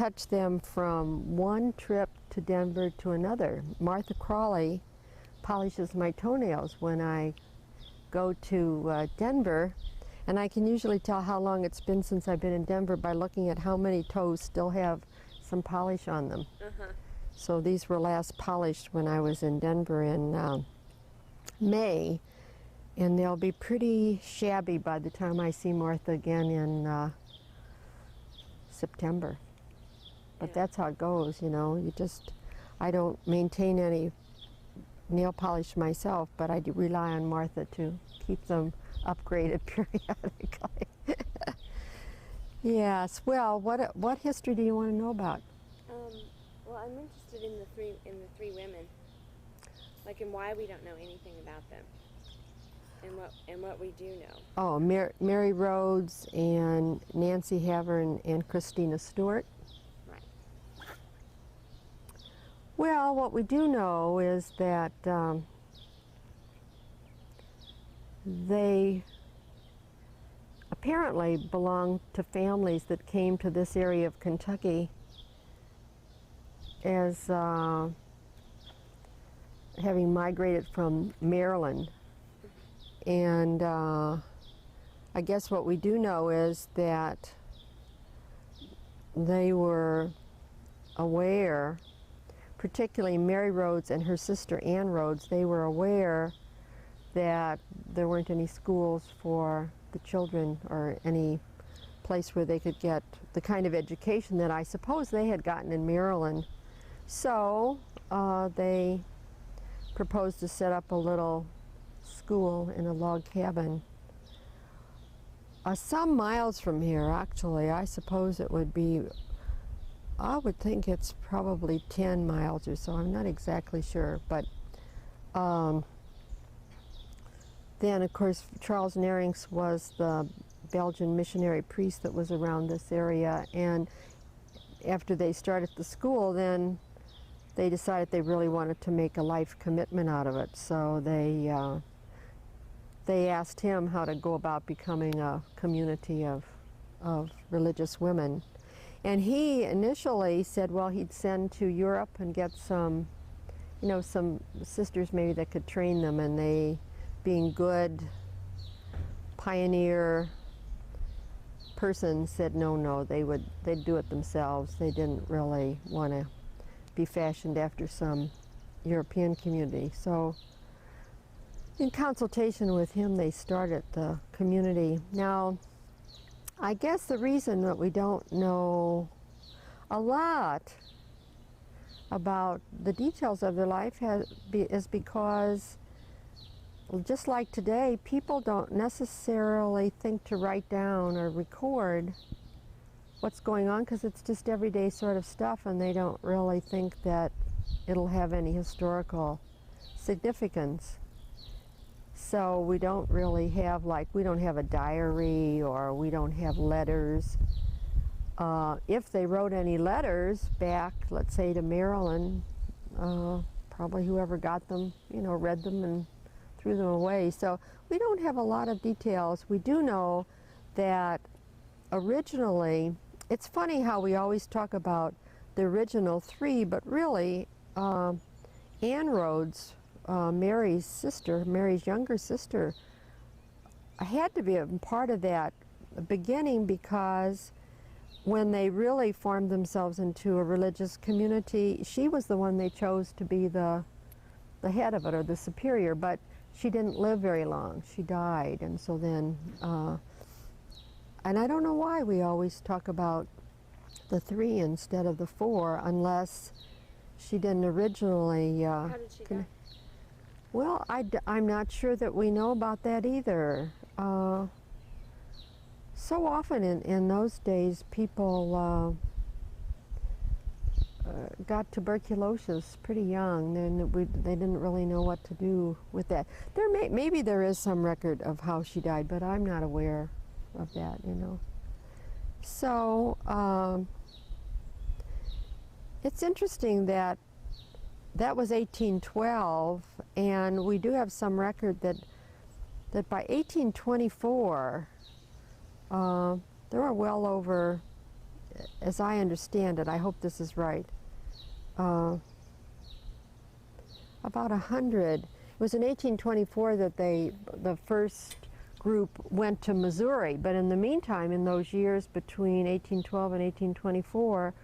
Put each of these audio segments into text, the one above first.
touch them from one trip to Denver to another. Martha Crawley polishes my toenails when I go to Denver, and I can usually tell how long it's been since I've been in Denver by looking at how many toes still have some polish on them. So these were last polished when I was in Denver in May, and they'll be pretty shabby by the time I see Martha again in September. But that's how it goes, you know. I don't maintain any nail polish myself, but I do rely on Martha to keep them upgraded periodically. Yes. Well, what history do you want to know about? Well, I'm interested in the three women, like, and why we don't know anything about them, and what we do know. Oh, Mary Rhodes and Nancy Havern and Christina Stewart. Right. Well, what we do know is that they apparently belonged to families that came to this area of Kentucky as having migrated from Maryland. And I guess what we do know is that they were aware, particularly Mary Rhodes and her sister Ann Rhodes, they were aware that there weren't any schools for the children or any place where they could get the kind of education that I suppose they had gotten in Maryland. So they proposed to set up a little school in a log cabin some miles from here, actually. I suppose it would be, I would think it's probably 10 miles or so. I'm not exactly sure, but then of course Charles Nerings was the Belgian missionary priest that was around this area, and after they started the school, then they decided they really wanted to make a life commitment out of it. So they asked him how to go about becoming a community of religious women. And he initially said, well, he'd send to Europe and get some, you know, some sisters maybe that could train them, and they, being good pioneer persons, said no, they'd do it themselves. They didn't really want to be fashioned after some European community. So in consultation with him, they started the community. Now, I guess the reason that we don't know a lot about the details of their life is because, just like today, people don't necessarily think to write down or record what's going on, because it's just everyday sort of stuff, and they don't really think that it'll have any historical significance. So we don't really have, like, we don't have a diary, or we don't have letters. If they wrote any letters back, let's say to Maryland, probably whoever got them, you know, read them and threw them away. So we don't have a lot of details. We do know that originally, it's funny how we always talk about the original three, but really Ann Rhodes, Mary's sister, Mary's younger sister, had to be a part of that beginning, because when they really formed themselves into a religious community, she was the one they chose to be the head of it, or the superior, but she didn't live very long. She died, and so then, and I don't know why we always talk about the three instead of the four, unless she didn't originally. How did she die? Well, I'm not sure that we know about that either. So often in those days, people got tuberculosis pretty young, and they didn't really know what to do with that. Maybe there is some record of how she died, but I'm not aware of that, you know. So it's interesting that was 1812, and we do have some record that by 1824 there were well over as I understand it, I hope this is right, about 100. It was in 1824 that the first group went to Missouri, but in the meantime, in those years between 1812 and 1824,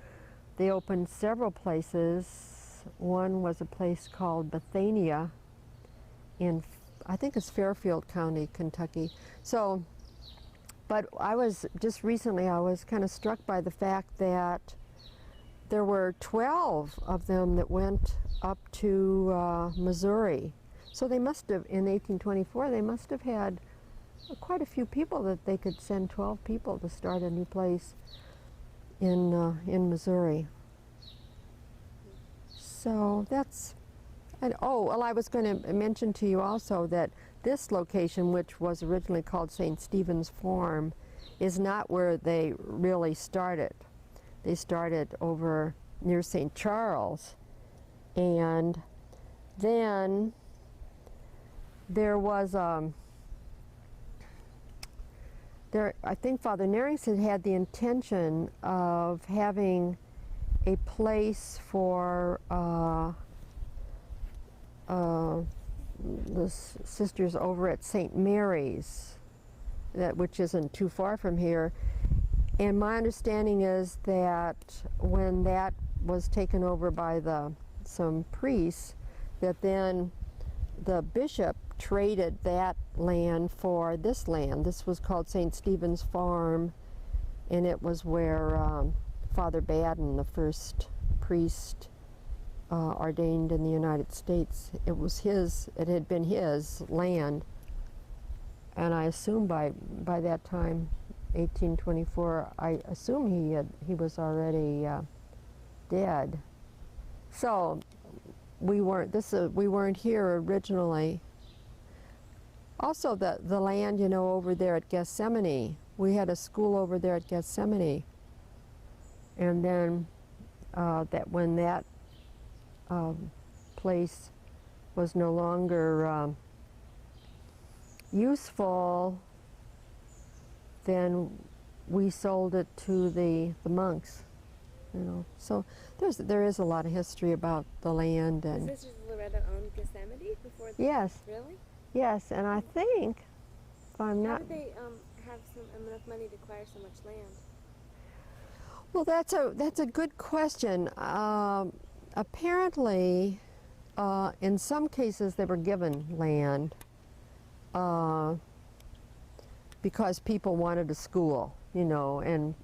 they opened several places. One was a place called Bethania in, I think it's Fairfield County, Kentucky. So, but I was, just recently, I was kind of struck by the fact that there were 12 of them that went up to Missouri. So they must have, in 1824, they must have had quite a few people that they could send 12 people to start a new place in Missouri. So that's, and oh, well, I was going to mention to you also that this location, which was originally called St. Stephen's Farm, is not where they really started. They started over near St. Charles, and then there was I think Father Narrington had the intention of having a place for the sisters over at St. Mary's, which isn't too far from here. And my understanding is that when that was taken over by some priests, that then the bishop traded that land for this land. This was called St. Stephen's Farm, and it was where Father Baden, the first priest ordained in the United States, it had been his land. And I assume by that time, 1824, I assume he was already dead. So we weren't here originally. Also, the land, you know, over there at Gethsemane, we had a school over there at Gethsemane, and then when that place was no longer useful, then we sold it to the monks, you know. So there is a lot of history about the land. And the Sisters of Loretto owned Gethsemane before? Yes. Really? Yes, and I think, if I'm not... How did they have enough money to acquire so much land? Well, that's a good question. Apparently, in some cases they were given land because people wanted a school, you know, and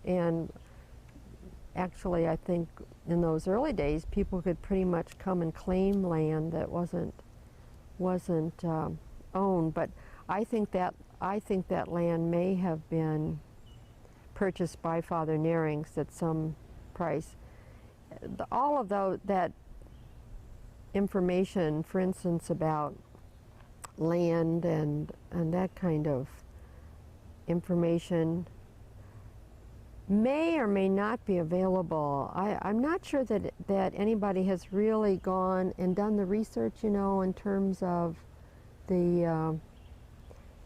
actually I think in those early days people could pretty much come and claim land that wasn't owned. But I think that land may have been purchased by Father Narings at some price. All of that information, for instance, about land and that kind of information may or may not be available. I'm not sure that anybody has really gone and done the research, you know, in terms of the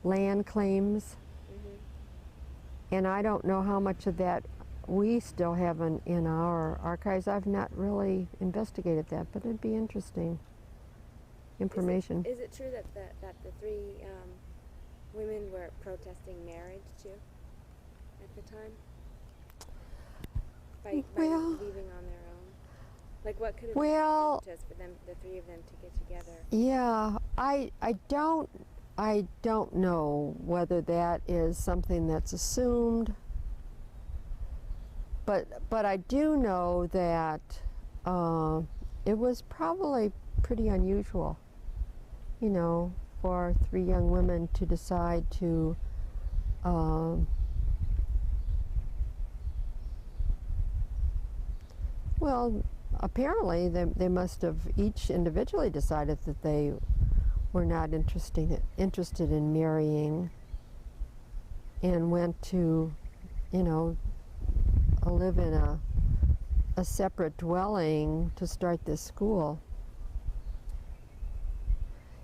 land claims. Mm-hmm. And I don't know how much of that we still have in our archives. I've not really investigated that, but it'd be interesting information. Is it true that the three women were protesting marriage too at the time? By leaving on their own? Like, what could have been the impetus for them, the three of them, to get together? Yeah, I don't know whether that is something that's assumed, but I do know that it was probably pretty unusual, you know, for three young women to decide to well, apparently they must have each individually decided that they were not interested in marrying, and went to, you know, live in a separate dwelling to start this school.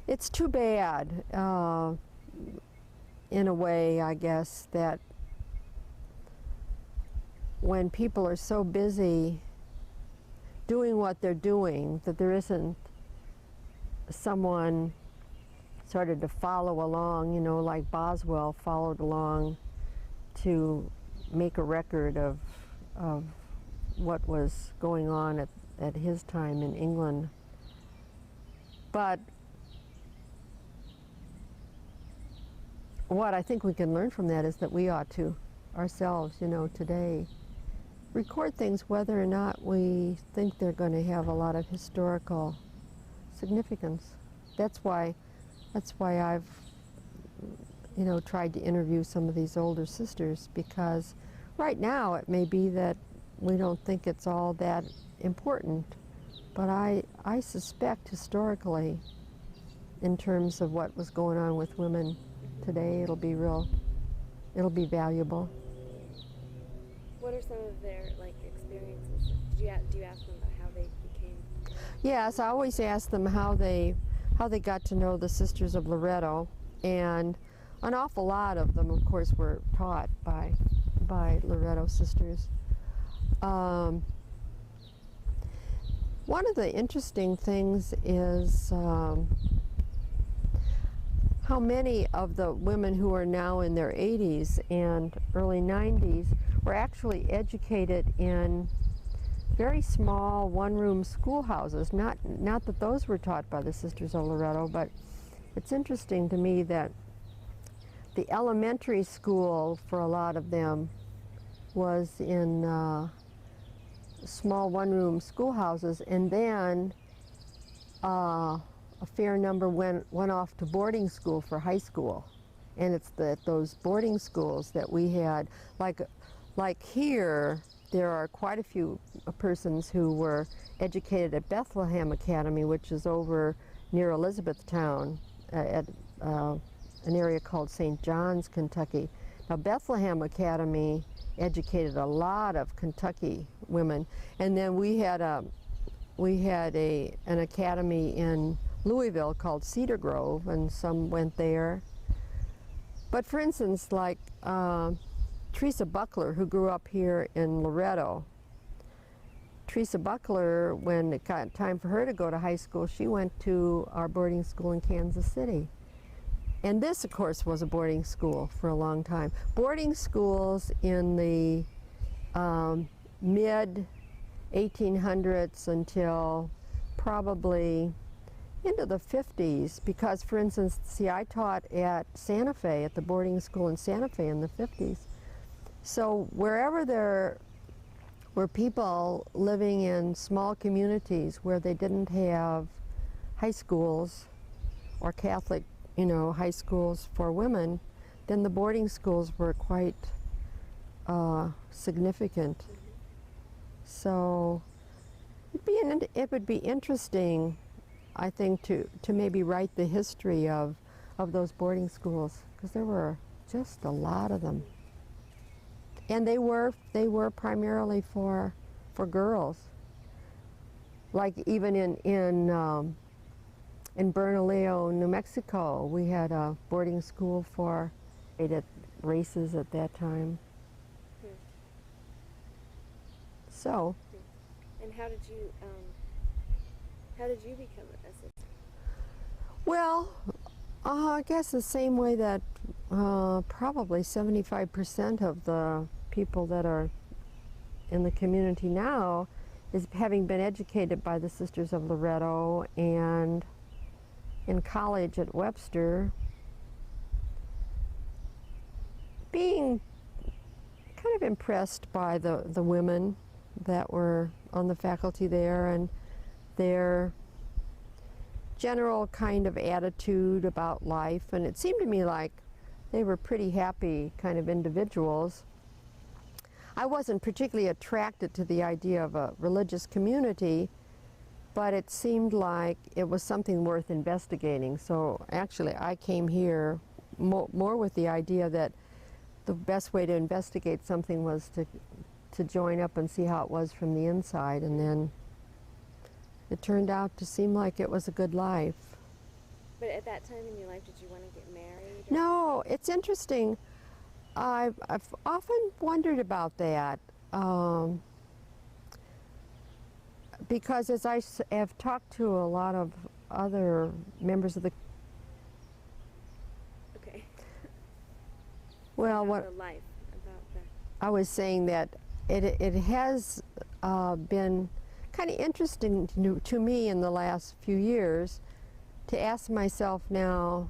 It's too bad, in a way, I guess, that when people are so busy doing what they're doing that there isn't someone sort of to follow along, you know, like Boswell followed along to make a record of what was going on at his time in England. But what I think we can learn from that is that we ought to ourselves, you know, today record things whether or not we think they're going to have a lot of historical significance. That's why I've, you know, tried to interview some of these older sisters, because right now it may be that we don't think it's all that important, but I suspect historically, in terms of what was going on with women today, it'll be valuable. What are some of their experiences? Do you ask them about how they became? Yes, I always ask them how they got to know the Sisters of Loretto, and an awful lot of them, of course, were taught by Loretto sisters. One of the interesting things is how many of the women who are now in their 80s and early 90s were actually educated in very small one-room schoolhouses. Not that those were taught by the Sisters of Loretto, but it's interesting to me that the elementary school for a lot of them was in small one-room schoolhouses, and then a fair number went off to boarding school for high school. And it's those boarding schools that we had, like here, there are quite a few persons who were educated at Bethlehem Academy, which is over near Elizabethtown, at an area called St. John's, Kentucky. Now, Bethlehem Academy educated a lot of Kentucky women, and then we had an academy in Louisville called Cedar Grove, and some went there. But for instance, like Teresa Buckler, who grew up here in Loretto, Teresa Buckler, when it got time for her to go to high school, she went to our boarding school in Kansas City. And this, of course, was a boarding school for a long time. Boarding schools in the mid-1800s until probably into the 50s, because, for instance, see, I taught at Santa Fe, at the boarding school in Santa Fe in the 50s. So wherever there were people living in small communities where they didn't have high schools or Catholic, you know, high schools for women, then the boarding schools were quite significant. So it would be interesting, I think, to maybe write the history of those boarding schools, because there were just a lot of them. And they were primarily for girls. Like even in Bernalillo, New Mexico, we had a boarding school for races at that time. So. And how did you become a sister? Well, I guess the same way that probably 75% of the people that are in the community now is having been educated by the Sisters of Loretto, and in college at Webster, being kind of impressed by the women that were on the faculty there and their general kind of attitude about life. And it seemed to me like they were pretty happy kind of individuals. I wasn't particularly attracted to the idea of a religious community, but it seemed like it was something worth investigating. So actually I came here more with the idea that the best way to investigate something was to join up and see how it was from the inside, and then it turned out to seem like it was a good life. But at that time in your life, did you want to get married? No, it's interesting. I've often wondered about that. because as I have talked to a lot of other members of the, Okay. well, About what the life, about the. I was saying that it has been kind of interesting to me in the last few years to ask myself now,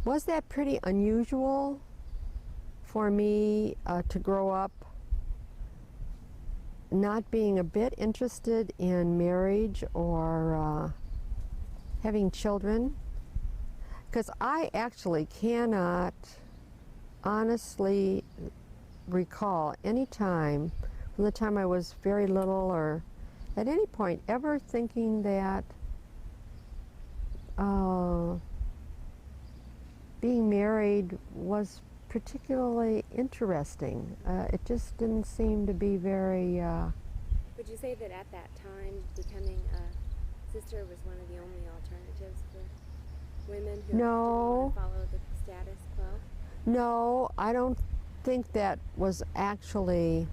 was that pretty unusual for me to grow up not being a bit interested in marriage or having children? Because I actually cannot honestly recall any time from the time I was very little or at any point ever thinking that being married was particularly interesting. It just didn't seem to be very. Would you say that at that time, becoming a sister was one of the only alternatives for women who didn't want to follow the status quo? No, I don't think that was actually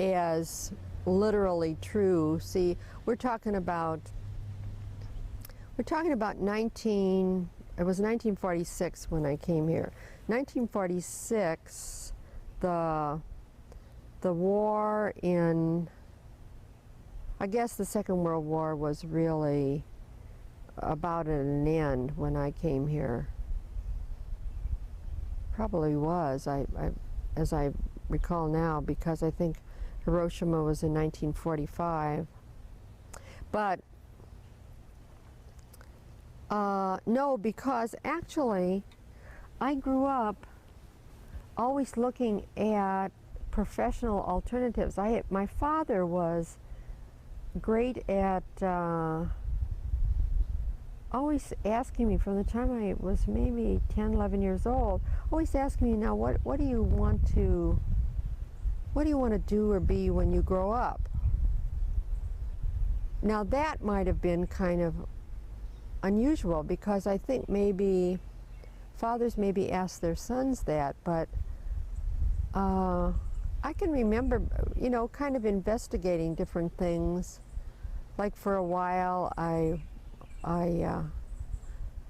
as literally true. See, we're talking about 19. It was 1946 when I came here. 1946, the war in, I guess the Second World War was really about at an end when I came here. Probably was, as I recall now, because I think Hiroshima was in 1945. But no, because actually I grew up always looking at professional alternatives. My father was great at always asking me from the time I was maybe 10, 11 years old, always asking me, now what do you want to do or be when you grow up? Now that might have been kind of unusual, because I think maybe fathers maybe ask their sons that, but I can remember, kind of investigating different things. Like for a while, I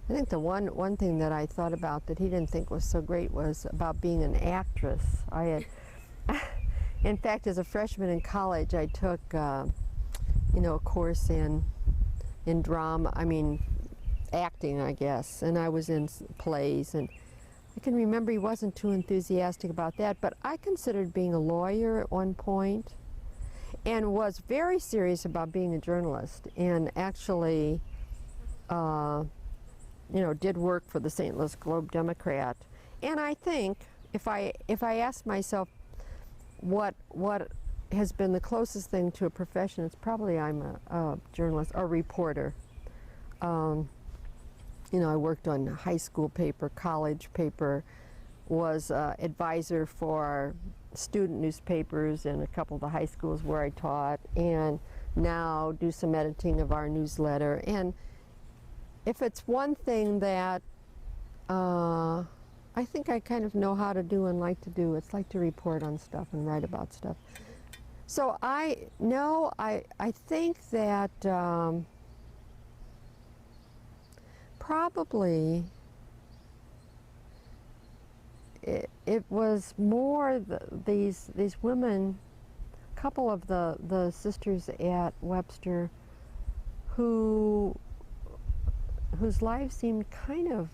think the one thing that I thought about that he didn't think was so great was about being an actress. I had, in fact, as a freshman in college, I took, a course in drama. Acting, I guess, and I was in plays, and I can remember he wasn't too enthusiastic about that, but I considered being a lawyer at one point and was very serious about being a journalist, and actually did work for the St. Louis Globe-Democrat. And I think if I ask myself what has been the closest thing to a profession, it's probably I'm a journalist or reporter. I worked on a high school paper, college paper, was advisor for student newspapers in a couple of the high schools where I taught, and now do some editing of our newsletter. And if it's one thing that I think I kind of know how to do and like to do, it's like to report on stuff and write about stuff. So I think that probably it was more these women, a couple of the sisters at Webster, whose lives seemed kind of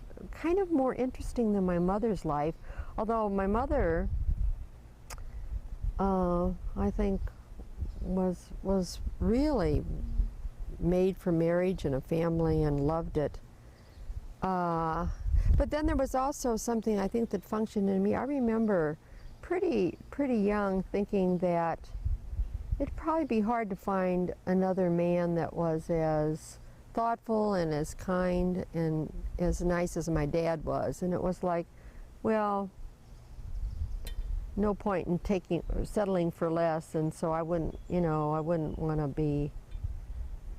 more interesting than my mother's life. Although my mother, I think, was really made for marriage and a family and loved it. But then there was also something I think that functioned in me. I remember pretty young thinking that it'd probably be hard to find another man that was as thoughtful and as kind and as nice as my dad was. And it was like, well, no point in settling for less, and so I wouldn't want to be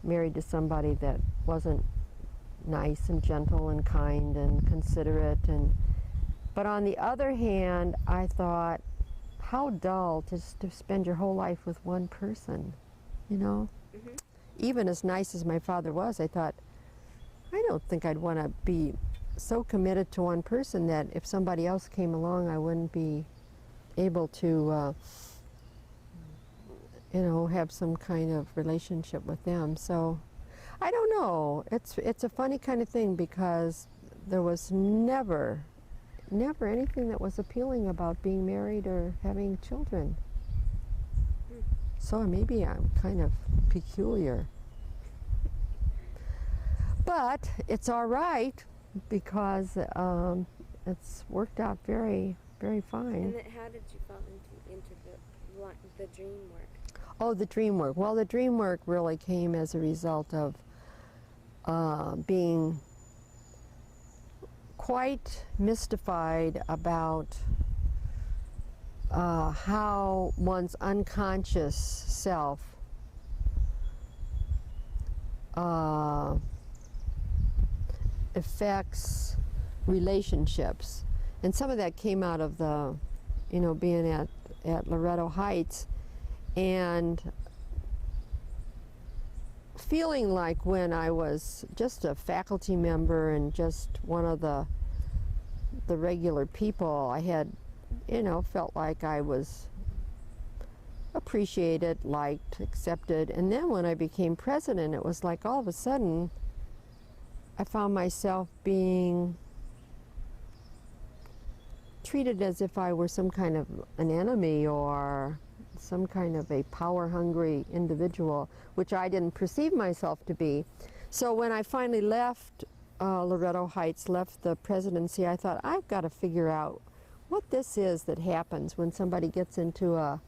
married to somebody that wasn't nice and gentle and kind and considerate. But on the other hand, I thought, how dull to spend your whole life with one person, you know? Mhm. Even as nice as my father was, I thought, I don't think I'd want to be so committed to one person that if somebody else came along, I wouldn't be able to, you know, have some kind of relationship with them. So I don't know. It's a funny kind of thing because there was never anything that was appealing about being married or having children. Hmm. So maybe I'm kind of peculiar. But it's all right because it's worked out very, very fine. And then how did you fall into the dream work? Oh, the dream work. Well, the dream work really came as a result of being quite mystified about how one's unconscious self affects relationships. And some of that came out of the, you know, being at Loretto Heights and feeling like when I was just a faculty member and just one of the regular people, I had, you know, felt like I was appreciated, liked, accepted. And then when I became president, it was like all of a sudden I found myself being treated as if I were some kind of an enemy or some kind of a power-hungry individual, which I didn't perceive myself to be. So when I finally left Loretto Heights, left the presidency, I thought, I've got to figure out what this is that happens when somebody gets into a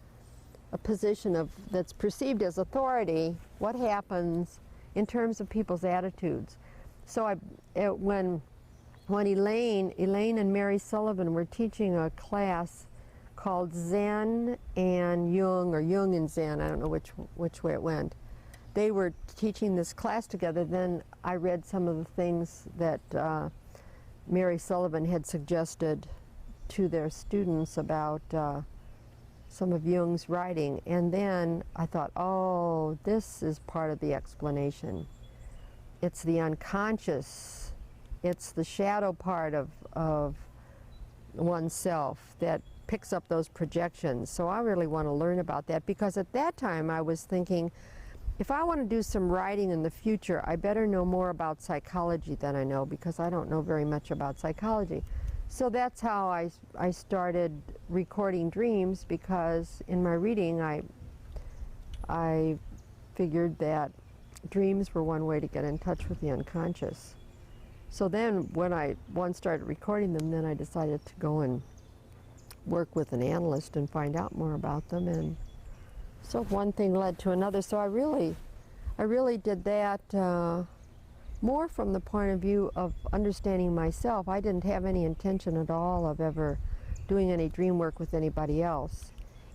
position of that's perceived as authority. What happens in terms of people's attitudes? So when Elaine and Mary Sullivan were teaching a class called Zen and Jung, or Jung and Zen, I don't know which way it went. They were teaching this class together. Then I read some of the things that Mary Sullivan had suggested to their students about some of Jung's writing. And then I thought, oh, this is part of the explanation. It's the unconscious. It's the shadow part of oneself that picks up those projections. So I really want to learn about that, because at that time I was thinking, if I want to do some writing in the future, I better know more about psychology than I know, because I don't know very much about psychology. So that's how I started recording dreams, because in my reading I figured that dreams were one way to get in touch with the unconscious. So then when I once started recording them, then I decided to go and work with an analyst and find out more about them. And so one thing led to another. So I really did that more from the point of view of understanding myself. I didn't have any intention at all of ever doing any dream work with anybody else.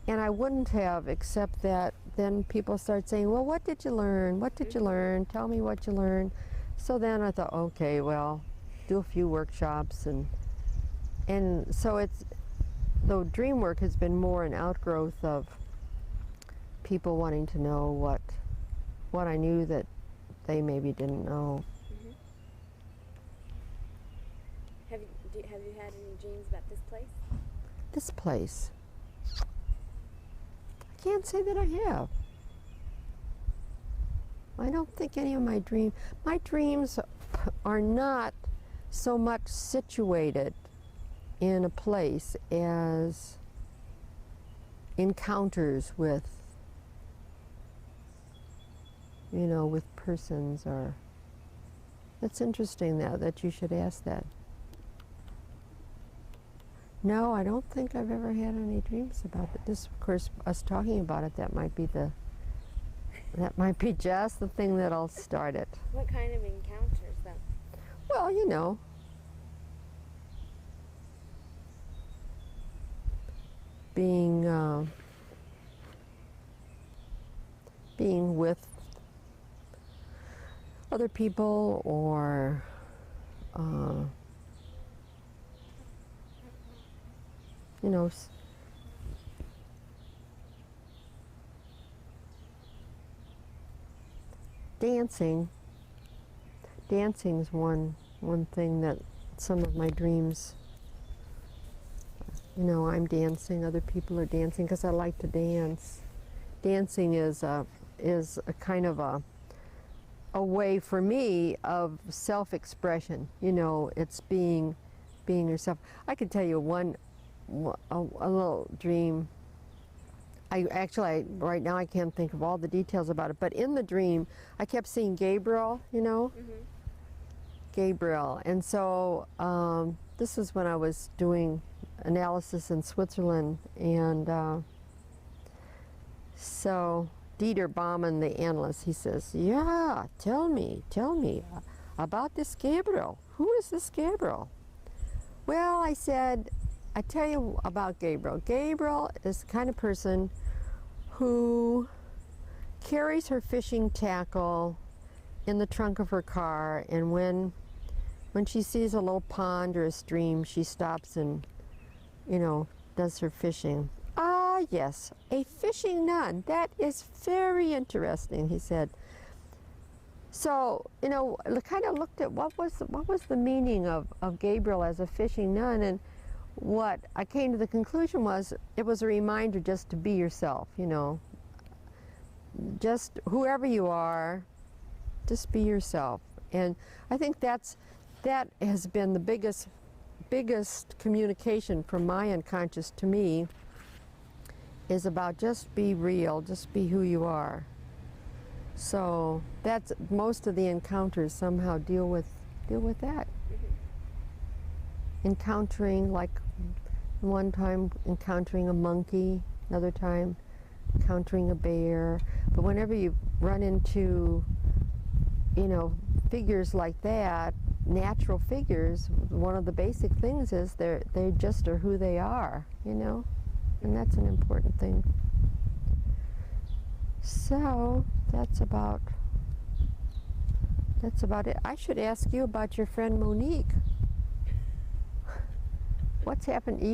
And I wouldn't have, except that then people start saying, well, what did you learn? What did you learn? Tell me what you learned. So then I thought, okay, well, do a few workshops. And so the dream work has been more an outgrowth of people wanting to know what I knew that they maybe didn't know. Mm-hmm. Have you had any dreams about this place? This place, I can't say that I have. I don't think any of my dreams are not so much situated in a place as encounters with, you know, with persons. Or it's interesting that you should ask that. No, I don't think I've ever had any dreams about it. This, of course, us talking about it, that might be just the thing that'll start it. What kind of encounters, though? Well, you know, being with other people, or you know, dancing. Dancing is one thing that some of my dreams, you know, I'm dancing, other people are dancing because I like to dance. Dancing is a kind of a way for me of self-expression. You know, it's being yourself. I could tell you a little dream. Right now I can't think of all the details about it, but in the dream I kept seeing Gabriel, you know. Mm-hmm. Gabriel. And so this is when I was doing analysis in Switzerland, and so Dieter Baumann, the analyst, he says, yeah, tell me about this Gabriel. Who is this Gabriel? Well, I said, I tell you about Gabriel. Gabriel is the kind of person who carries her fishing tackle in the trunk of her car, and when she sees a little pond or a stream, she stops and, you know, does her fishing. Ah, yes, a fishing nun. That is very interesting, he said. So, you know, I kind of looked at what was the meaning of Gabriel as a fishing nun, and what I came to the conclusion was it was a reminder just to be yourself, you know. Just whoever you are, just be yourself. And I think that has been the biggest communication from my unconscious to me, is about just be real, just be who you are. So that's most of the encounters somehow deal with that. Mm-hmm. Encountering, like one time encountering a monkey, another time encountering a bear. But whenever you run into, you know, figures like that, natural figures, one of the basic things is they just are who they are, you know, and that's an important thing. So that's about it. I should ask you about your friend Monique. What's happened to you?